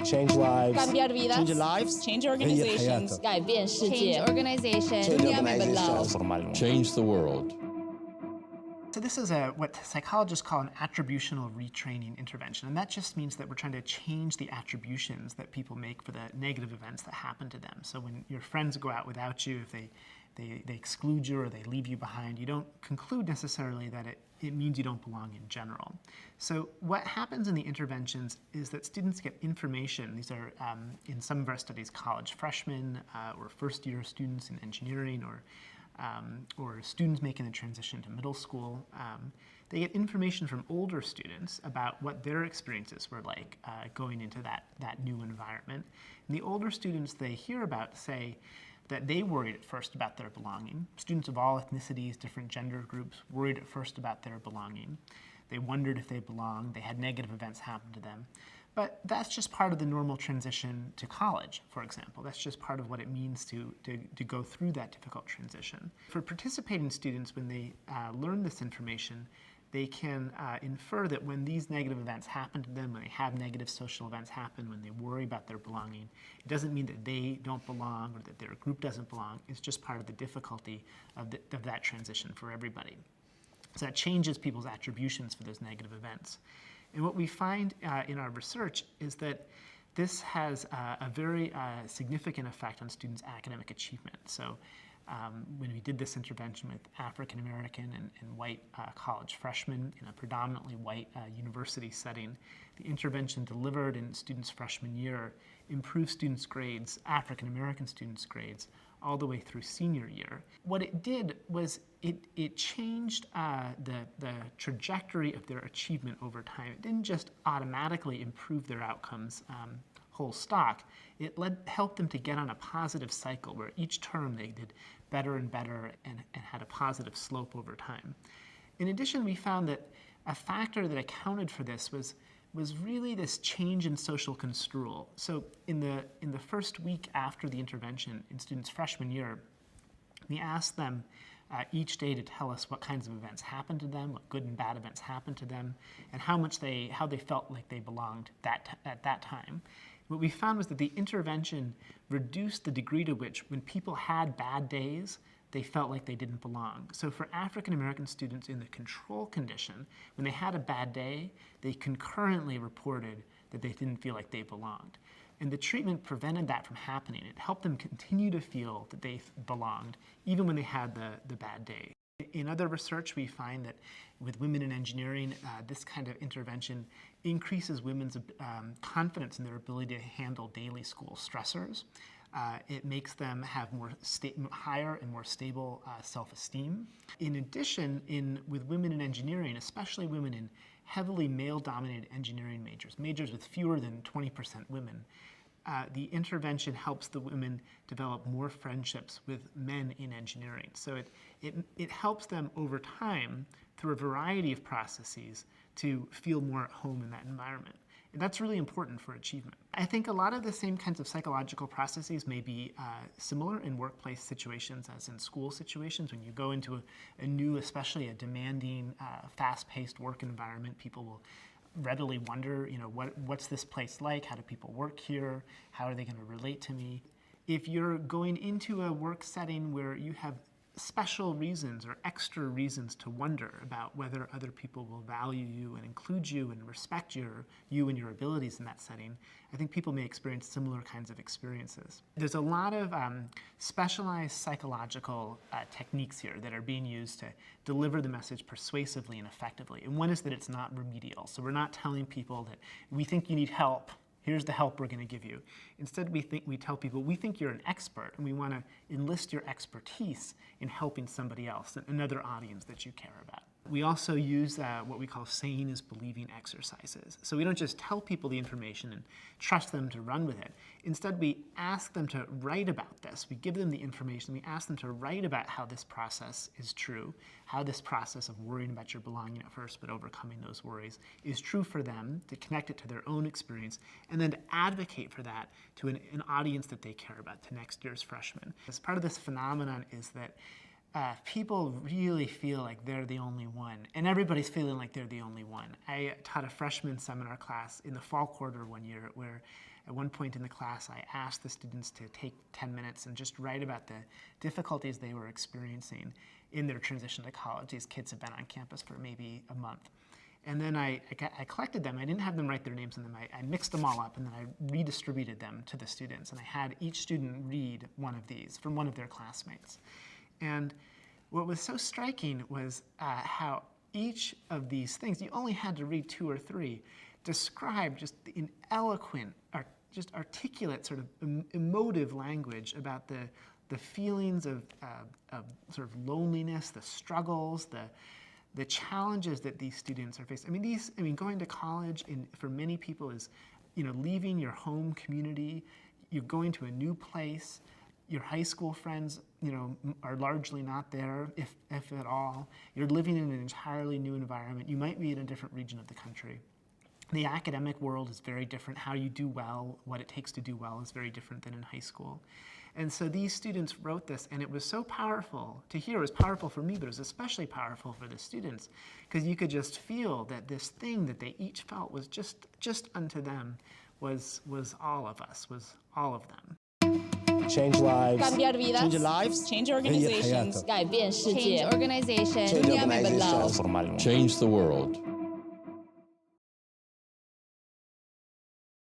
change lives, cambiar vidas, change lives, change organizations, 改变世界 change organizations, change the world. So this is what psychologists call an attributional retraining intervention, and that just means that we're trying to change the attributions that people make for the negative events that happen to them. So when your friends go out without you, if they exclude you or they leave you behind, you don't conclude necessarily that it means you don't belong in general. So what happens in the interventions is that students get information. These are, in some of our studies, college freshmen or first-year students in engineering or students making the transition to middle school. They get information from older students about what their experiences were like going into that new environment. And the older students they hear about say that they worried at first about their belonging. Students of all ethnicities, different gender groups, worried at first about their belonging. They wondered if they belonged. They had negative events happen to them. But that's just part of the normal transition to college, for example. That's just part of what it means to go through that difficult transition. For participating students, when they learn this information, they can infer that when these negative events happen to them, when they have negative social events happen, when they worry about their belonging, it doesn't mean that they don't belong or that their group doesn't belong. It's just part of the difficulty of that transition for everybody. So that changes people's attributions for those negative events. And what we find in our research is that this has a very significant effect on students' academic achievement. So when we did this intervention with African American and white college freshmen in a predominantly white university setting, the intervention delivered in students' freshman year improved students' grades, African American students' grades, all the way through senior year. What it did was it changed the trajectory of their achievement over time. It didn't just automatically improve their outcomes whole stock. It helped them to get on a positive cycle where each term they did better and better and had a positive slope over time. In addition, we found that a factor that accounted for this was really this change in social construal. So in the first week after the intervention in students' freshman year, we asked them each day to tell us what kinds of events happened to them, what good and bad events happened to them, and how they felt like they belonged at that time. What we found was that the intervention reduced the degree to which when people had bad days, they felt like they didn't belong. So for African American students in the control condition, when they had a bad day, they concurrently reported that they didn't feel like they belonged. And the treatment prevented that from happening. It helped them continue to feel that they belonged, even when they had the bad day. In other research, we find that with women in engineering, this kind of intervention increases women's confidence in their ability to handle daily school stressors. It makes them have higher and more stable self-esteem. In addition, with women in engineering, especially women in heavily male-dominated engineering majors with fewer than 20% women, the intervention helps the women develop more friendships with men in engineering. So it helps them over time through a variety of processes to feel more at home in that environment. And that's really important for achievement. I think a lot of the same kinds of psychological processes may be similar in workplace situations as in school situations. When you go into a new, especially a demanding, fast-paced work environment, people will readily wonder, what's this place like? How do people work here? How are they going to relate to me? If you're going into a work setting where you have special reasons or extra reasons to wonder about whether other people will value you and include you and respect you and your abilities in that setting, I think people may experience similar kinds of experiences. There's a lot of specialized psychological techniques here that are being used to deliver the message persuasively and effectively. And one is that it's not remedial. So we're not telling people that we think you need help. Here's the help we're going to give you. Instead, we tell people, we think you're an expert, and we want to enlist your expertise in helping somebody else, another audience that you care about. We also use what we call saying is believing exercises. So we don't just tell people the information and trust them to run with it. Instead, we ask them to write about this. We give them the information. We ask them to write about how this process is true, how this process of worrying about your belonging at first but overcoming those worries is true for them, to connect it to their own experience, and then to advocate for that to an audience that they care about, to next year's freshmen. As part of this phenomenon is that people really feel like they're the only one, and everybody's feeling like they're the only one. I taught a freshman seminar class in the fall quarter one year where At one point in the class, I asked the students to take 10 minutes and just write about the difficulties they were experiencing in their transition to college. These kids have been on campus for maybe a month. And then I collected them. I didn't have them write their names in them. I mixed them all up, and then I redistributed them to the students. And I had each student read one of these from one of their classmates. And what was so striking was how each of these things, you only had to read 2 or 3, described just in eloquent, just articulate, sort of emotive language about the feelings of sort of loneliness, the struggles, the challenges that these students are facing. I mean, going to college for many people is, leaving your home community. You're going to a new place. Your high school friends, are largely not there, if at all. You're living in an entirely new environment. You might be in a different region of the country. The academic world is very different. How you do well, what it takes to do well is very different than in high school. And so these students wrote this, and it was so powerful to hear. It was powerful for me, but it was especially powerful for the students, because you could just feel that this thing that they each felt was just unto them was all of us, was all of them. Change lives. Cambiar vidas. Change lives. Change organizations. 改变世界。 Change organizations. Change organizations. Change the world.